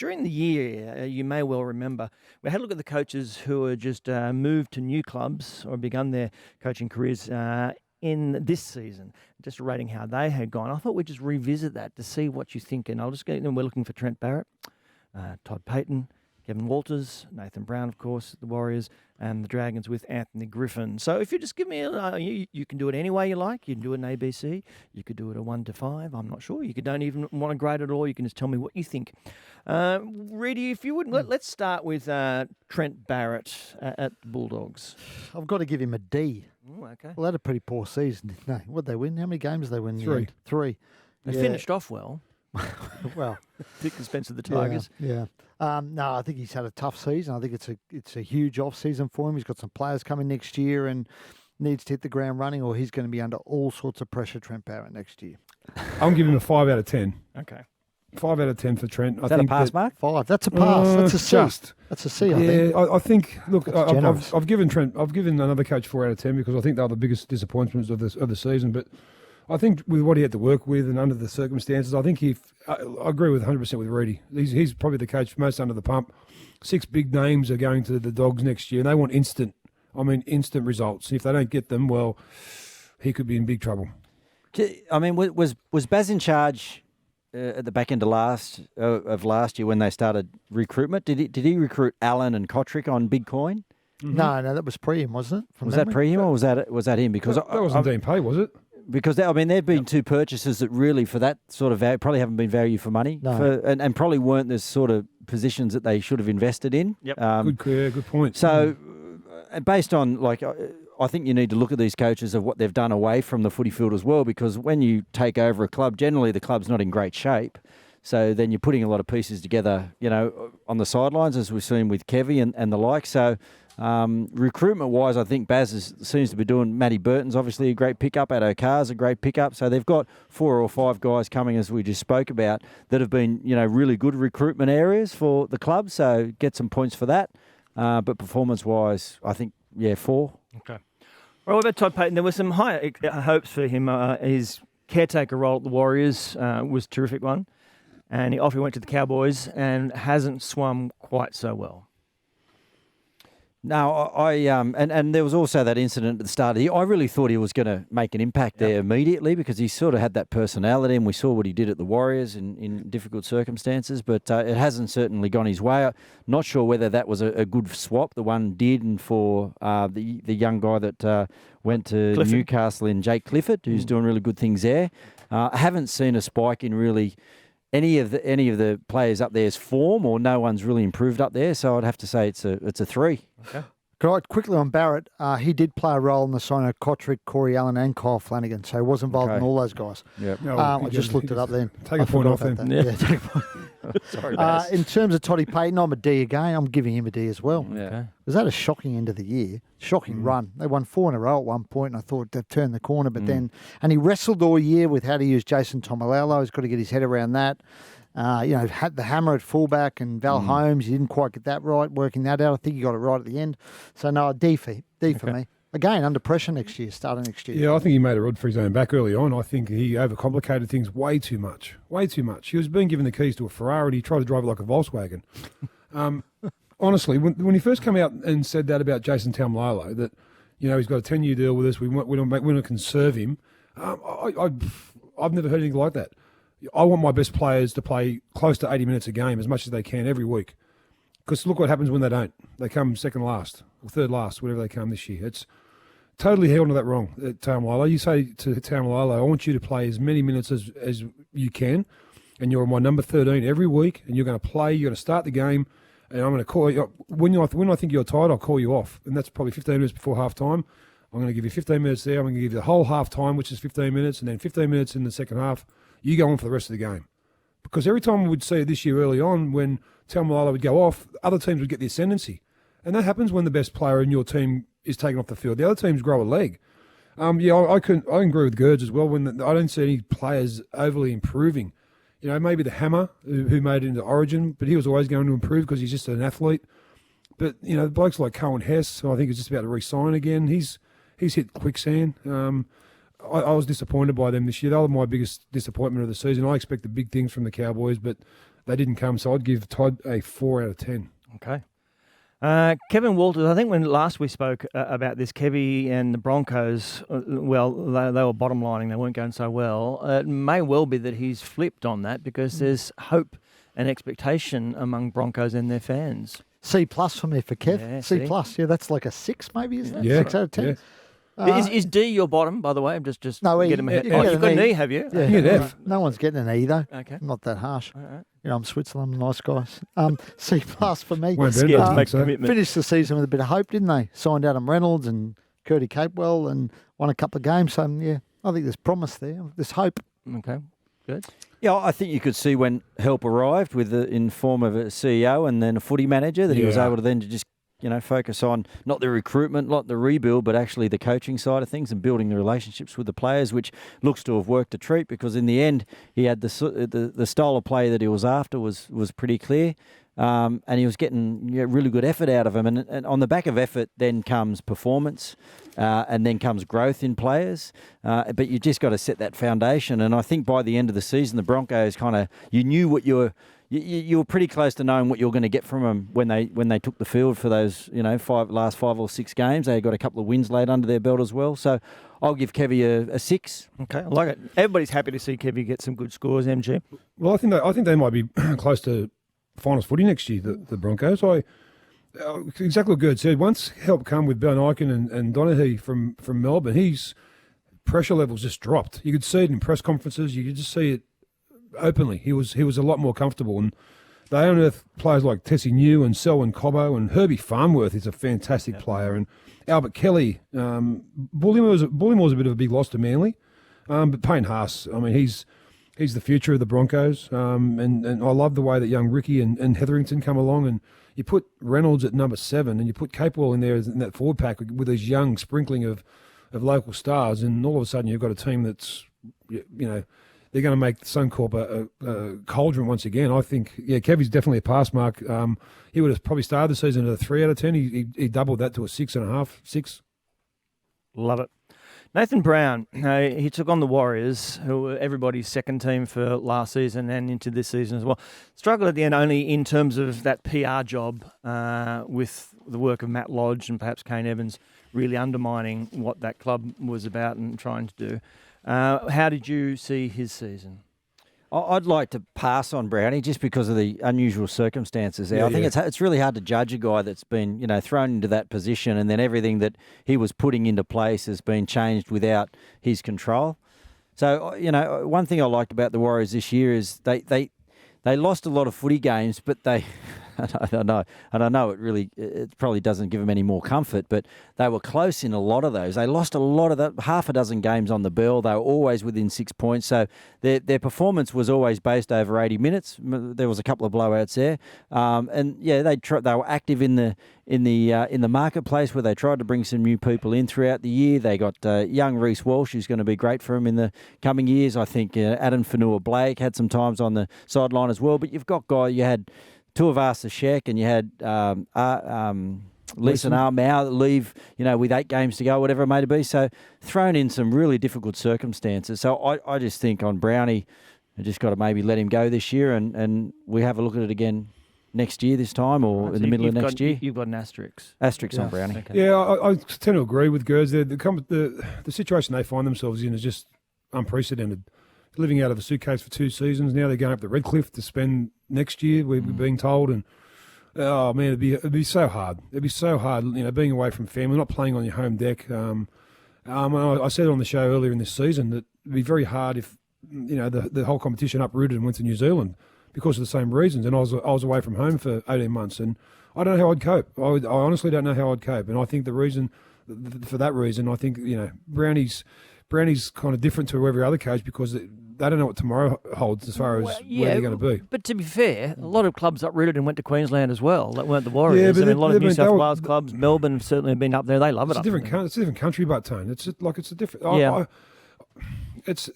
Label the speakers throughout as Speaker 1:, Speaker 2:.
Speaker 1: during the year, you may well remember, we had a look at the coaches who had just moved to new clubs or begun their coaching careers in this season, just rating how they had gone. I thought we'd just revisit that to see what you think. And I'll just go, we're looking for Trent Barrett, Todd Peyton, Kevin Walters, Nathan Brown, of course, the Warriors, and the Dragons with Anthony Griffin. So if you just give me, you can do it any way you like. You can do it an ABC. You could do it a 1 to 5. I'm not sure. You don't even want to grade it at all. You can just tell me what you think. Reedy, if you would, let's start with Trent Barrett at the Bulldogs.
Speaker 2: I've got to give him a D.
Speaker 1: Ooh, okay.
Speaker 2: Well, they had a pretty poor season, didn't they? What did they win? How many games did they win?
Speaker 3: 3.
Speaker 2: 3.
Speaker 1: They finished off well.
Speaker 2: Well,
Speaker 1: Dick expense of the Tigers.
Speaker 2: Yeah. No, I think he's had a tough season. I think it's a huge off season for him. He's got some players coming next year and needs to hit the ground running, or he's going to be under all sorts of pressure. Trent Barrett next year.
Speaker 3: I'm giving him a 5 out of 10.
Speaker 1: Okay.
Speaker 3: 5 out of 10 for Trent.
Speaker 4: Is that a pass mark?
Speaker 2: 5. That's a pass. That's a C. That's a C. I think.
Speaker 3: Yeah, I think. Look,
Speaker 2: I've
Speaker 3: given Trent. I've given another coach 4 out of 10 because I think they're the biggest disappointments of the season. But I think with what he had to work with and under the circumstances, I think I agree with 100% with Reedy. He's probably the coach most under the pump. 6 big names are going to the Dogs next year, and they want instant results. And if they don't get them, well, he could be in big trouble.
Speaker 4: I mean, was Baz in charge at the back end of last year when they started recruitment? Did he recruit Allen and Kotrick on big coin?
Speaker 2: Mm-hmm. No, that was pre him, wasn't it?
Speaker 4: Was that pre him or was that him? Because
Speaker 3: that wasn't Dean Pay, was it?
Speaker 4: Because there have been 2 purchases that really, for that sort of value, probably haven't been value for money, and probably weren't the sort of positions that they should have invested in.
Speaker 1: Yep.
Speaker 3: Good point.
Speaker 4: So, based on I think you need to look at these coaches of what they've done away from the footy field as well, because when you take over a club, generally the club's not in great shape. So then you're putting a lot of pieces together, on the sidelines, as we've seen with Kevy and the like. So. Recruitment-wise, I think Baz seems to be doing. Matty Burton's obviously a great pickup. Addo Carr's a great pickup. So they've got 4 or 5 guys coming, as we just spoke about, that have been, really good recruitment areas for the club. So get some points for that. But performance-wise, I think, 4.
Speaker 1: Okay. Well, what about Todd Peyton? There were some high hopes for him. His caretaker role at the Warriors was a terrific one. And off he went to the Cowboys and hasn't swum quite so well.
Speaker 4: No, and there was also that incident at the start of the year. I really thought he was going to make an impact there immediately because he sort of had that personality, and we saw what he did at the Warriors in difficult circumstances, but it hasn't certainly gone his way. Not sure whether that was a good swap, the one did, and for the young guy that went to
Speaker 1: Clifford.
Speaker 4: Newcastle in Jake Clifford, who's doing really good things there. I haven't seen a spike in really any of the players up there's form, or no one's really improved up there. So I'd have to say it's a 3.
Speaker 1: Okay.
Speaker 2: Quickly on Barrett, he did play a role in the sign of Kotrick, Corey Allen and Kyle Flanagan, so he was involved in all those guys.
Speaker 4: Yep.
Speaker 3: No,
Speaker 2: I just looked it up then.
Speaker 3: Take a point off then.
Speaker 2: Take a point.
Speaker 1: Sorry, Baz.
Speaker 2: In terms of Toddy Payton, I'm a D again. I'm giving him a D as well.
Speaker 4: Yeah.
Speaker 1: Okay.
Speaker 2: Was that a shocking end of the year? Shocking run. They won 4 in a row at one point, and I thought they'd turned the corner, but then... And he wrestled all year with how to use Jason Tomalolo. He's got to get his head around that. Had the hammer at fullback and Val Holmes. He didn't quite get that right, working that out. I think he got it right at the end. So, no, a D for me. Again, under pressure next year, starting next year.
Speaker 3: Yeah, I think he made a rod for his own back early on. I think he overcomplicated things way too much. Way too much. He was being given the keys to a Ferrari and he tried to drive it like a Volkswagen. Honestly, when he first came out and said that about Jason Taumalolo, that he's got a 10-year deal with us, we want to conserve him, I've never heard anything like that. I want my best players to play close to 80 minutes a game as much as they can every week. Because look what happens when they don't. They come second last or third last, whatever they come this year. It's totally held to that wrong, Taumalolo. You say to Taumalolo, I want you to play as many minutes as you can, and you're my number 13 every week, and you're going to play, you're going to start the game, and I'm going to call you. When I think you're tired, I'll call you off. And that's probably 15 minutes before half-time. I'm going to give you 15 minutes there. I'm going to give you the whole half-time, which is 15 minutes, and then 15 minutes in the second half. You go on for the rest of the game. Because every time we would see it this year early on, when Taumalolo would go off, other teams would get the ascendancy. And that happens when the best player in your team is taken off the field. The other teams grow a leg. I agree with Gerds as well. I don't see any players overly improving. Maybe the Hammer, who made it into Origin, but he was always going to improve because he's just an athlete. But, blokes like Cohen Hess, who I think is just about to re-sign again, he's hit quicksand. I was disappointed by them this year. They were my biggest disappointment of the season. I expected big things from the Cowboys, but they didn't come. So I'd give Todd a 4 out of 10.
Speaker 1: Okay. Kevin Walters, I think when last we spoke about this, Kevy and the Broncos, well, they were bottom lining. They weren't going so well. It may well be that he's flipped on that because there's hope and expectation among Broncos and their fans.
Speaker 2: C+ for me for Kev.
Speaker 1: Yeah,
Speaker 2: C+.
Speaker 1: see?
Speaker 2: Yeah, that's like a 6 maybe, isn't it?
Speaker 3: Yeah.
Speaker 2: 6 out of 10.
Speaker 3: Yeah.
Speaker 1: Is D your bottom, by the way? I'm just
Speaker 2: No, E.
Speaker 1: get him ahead.
Speaker 2: You
Speaker 1: Oh,
Speaker 2: get
Speaker 1: you've got
Speaker 2: an
Speaker 1: an
Speaker 2: E.
Speaker 1: E, have you?
Speaker 2: Yeah,
Speaker 3: You get F.
Speaker 2: No one's getting an E though.
Speaker 1: Okay.
Speaker 2: Not that harsh.
Speaker 1: All right.
Speaker 2: You know, I'm Switzerland, nice guys. C+ for me.
Speaker 3: Won't be
Speaker 1: Scared to
Speaker 3: enough,
Speaker 1: make
Speaker 3: so.
Speaker 1: commitment.
Speaker 2: Finished the season with a bit of hope, didn't they? Signed Adam Reynolds and Curdy Capewell and won a couple of games. So, yeah, I think there's promise there. There's hope.
Speaker 1: Okay, good.
Speaker 4: Yeah, I think you could see when help arrived with in form of a CEO and then a footy manager that he was
Speaker 3: Yeah.
Speaker 4: able to then to just focus on not the recruitment, not the rebuild, but actually the coaching side of things and building the relationships with the players, which looks to have worked a treat because in the end he had the style of play that he was after was pretty clear. And he was getting really good effort out of him. And on the back of effort then comes performance and then comes growth in players. But you just got to set that foundation. And I think by the end of the season, the Broncos you knew what you were pretty close to knowing what you were going to get from them when they took the field for those last 5 or 6 games. They got a couple of wins laid under their belt as well. So I'll give Kevy a 6.
Speaker 1: Okay, I like it. Everybody's happy to see Kevy get some good scores, MG.
Speaker 3: Well, I think they might be close to finals footy next year, the Broncos. Exactly what Gerd said. Once help come with Ben Eichen and Donaghy from Melbourne, his pressure levels just dropped. You could see it in press conferences. You could just see it openly. He was a lot more comfortable. And they unearthed players like Tessie New and Selwyn Cobbo, and Herbie Farnworth is a fantastic player. And Albert Kelly, Bullimore was a bit of a big loss to Manly. But Payne Haas, I mean, he's the future of the Broncos. And I love the way that young Ricky and Hetherington come along. And you put Reynolds at number 7 and you put Capewell in there in that forward pack with this young sprinkling of local stars. And all of a sudden you've got a team that's, they're going to make Suncorp a cauldron once again. I think, Kevy's definitely a pass mark. He would have probably started the season at a 3 out of 10. He doubled that to a 6.5, 6.
Speaker 1: Love it. Nathan Brown, he took on the Warriors, who were everybody's second team for last season and into this season as well. Struggled at the end only in terms of that PR job with the work of Matt Lodge and perhaps Kane Evans really undermining what that club was about and trying to do. How did you see his season?
Speaker 4: I'd like to pass on Brownie just because of the unusual circumstances there. I think it's really hard to judge a guy that's been thrown into that position and then everything that he was putting into place has been changed without his control. So one thing I liked about the Warriors this year is they lost a lot of footy games, but they. I don't know. It probably doesn't give them any more comfort, but they were close in a lot of those. They lost a lot of that, half a dozen games on the bell. They were always within 6 points. So their performance was always based over 80 minutes. There was a couple of blowouts there, they were active in the marketplace where they tried to bring some new people in throughout the year. They got young Reece Walsh, who's going to be great for them in the coming years. I think Adam Fanua-Blake had some times on the sideline as well. But you've got you had Tuivasa Sheck and you had Leeson Armour leave, with 8 games to go, whatever it may be. So thrown in some really difficult circumstances. So I just think on Brownie, I just got to maybe let him go this year and we have a look at it again next year this time or in the middle of next year.
Speaker 1: You've got an asterisk.
Speaker 4: Asterisk on Brownie.
Speaker 1: Okay.
Speaker 3: Yeah, I tend to agree with Gers. The situation they find themselves in is just unprecedented. Living out of a suitcase for 2 seasons. Now they're going up to Redcliffe to spend next year, we're being told. And, oh, man, it'd be so hard. It'd be so hard, being away from family, not playing on your home deck. I said on the show earlier in this season that it'd be very hard if, the whole competition uprooted and went to New Zealand because of the same reasons. And I was away from home for 18 months. And I don't know how I'd cope. I honestly don't know how I'd cope. And I think for that reason, I think, Brownie's kind of different to every other coach because they don't know what tomorrow holds as far as where they're going to be.
Speaker 1: But to be fair, a lot of clubs uprooted and went to Queensland as well. That weren't the Warriors.
Speaker 3: Yeah, but
Speaker 1: a lot of New South Wales clubs, Melbourne have certainly been up there. They love it.
Speaker 3: It's a different country, but Tone. It's a different.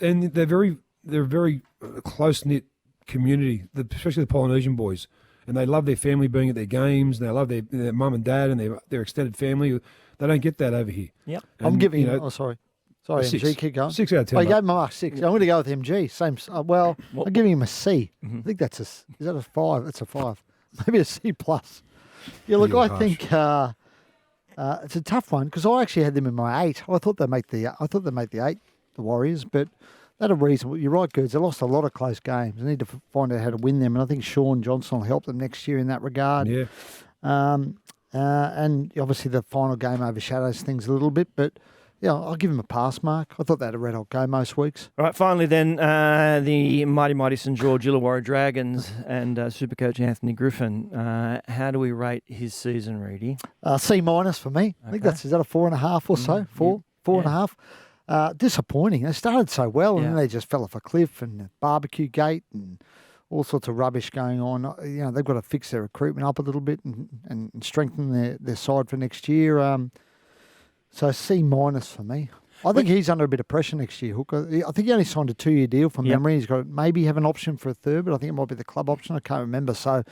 Speaker 3: And they're very close knit community, especially the Polynesian boys, and they love their family being at their games. And they love their mum and dad and their extended family. They don't get that over here.
Speaker 1: Yep.
Speaker 2: I'm giving. Sorry. Sorry,
Speaker 3: A 6.
Speaker 2: MG, keep going.
Speaker 3: 6 out of 10.
Speaker 2: Oh, you
Speaker 3: mate.
Speaker 2: gave him a mark 6. I'm going to go with MG. Same. Well, I'm giving him a C.
Speaker 1: Mhm.
Speaker 2: I think that's is that a 5? That's a 5. Maybe a C plus. Yeah, look,
Speaker 3: You're
Speaker 2: I
Speaker 3: harsh.
Speaker 2: think it's a tough one because I actually had them in my 8. I thought they'd make the 8, the Warriors, but that a reason. You're right, Gerds. They lost a lot of close games. They need to find out how to win them, and I think Sean Johnson will help them next year in that regard.
Speaker 3: Yeah.
Speaker 2: And obviously the final game overshadows things a little bit, but yeah, I'll give him a pass mark. I thought they had a red hot go most weeks.
Speaker 1: All right, finally then, the mighty St George Illawarra Dragons and Supercoach Anthony Griffin. How do we rate his season, Reedy?
Speaker 2: C minus for me. I think
Speaker 1: Okay.
Speaker 2: is that a 4.5 or so? Four and a half. Disappointing. They started so well and then
Speaker 1: Yeah.
Speaker 2: they just fell off a cliff and barbecue gate and all sorts of rubbish going on. You know, they've got to fix their recruitment up a little bit and strengthen their side for next year. So C minus for me. I think he's under a bit of pressure next year, Hooker. I think he only signed a 2-year deal from
Speaker 1: Yep.
Speaker 2: memory. He's got maybe have an option for a third, but I think it might be the club option. I can't remember. So,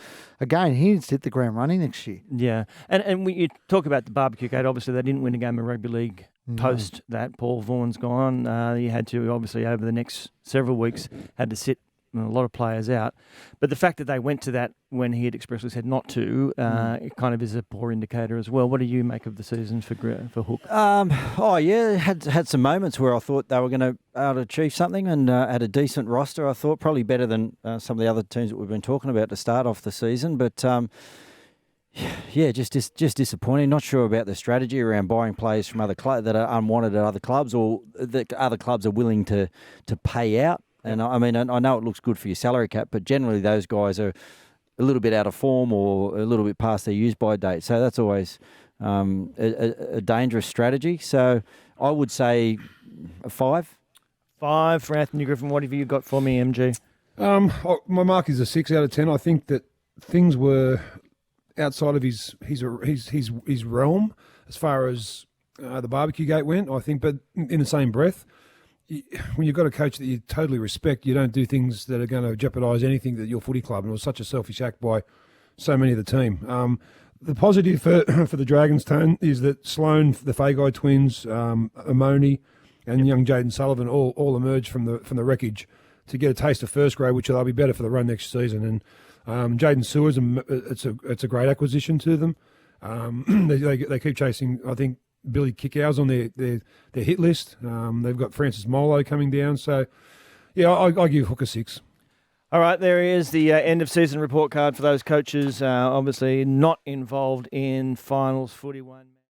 Speaker 2: again, he needs to hit the ground running next year.
Speaker 1: Yeah, and you talk about the barbecue gate. Obviously, they didn't win a game of rugby league post that. Paul Vaughan's gone. You had to, obviously, over the next several weeks, had to sit a lot of players out. But the fact that they went to that when he had expressly said not to, it kind of is a poor indicator as well. What do you make of the season for Hook?
Speaker 4: Had some moments where I thought they were going to achieve something and had a decent roster. I thought probably better than some of the other teams that we've been talking about to start off the season. But yeah, just disappointing. Not sure about the strategy around buying players from other clubs that are unwanted at other clubs, or that other clubs are willing to pay out. And I mean, I know it looks good for your salary cap, but generally those guys are a little bit out of form or a little bit past their use-by date. So that's always a dangerous strategy. So I would say a 5.
Speaker 1: 5 for Anthony Griffin. What have you got for me, MG?
Speaker 3: My mark is a 6 out of 10. I think that things were outside of his realm as far as the barbecue gate went, I think. But in the same breath, when you've got a coach that you totally respect, you don't do things that are going to jeopardise anything that your footy club. And it was such a selfish act by so many of the team. The positive for the Dragons, Tone, is that Sloan, the Fagai twins, Amoni, and young Jaden Sullivan all emerged from the wreckage to get a taste of first grade, which they'll be better for the run next season. And Jaden Sewers, it's a great acquisition to them. They keep chasing, I think, Billy Kickows on their hit list. They've got Francis Molo coming down. So, yeah, I give Hook a 6.
Speaker 1: All right, there is the end of season report card for those coaches obviously not involved in finals footy.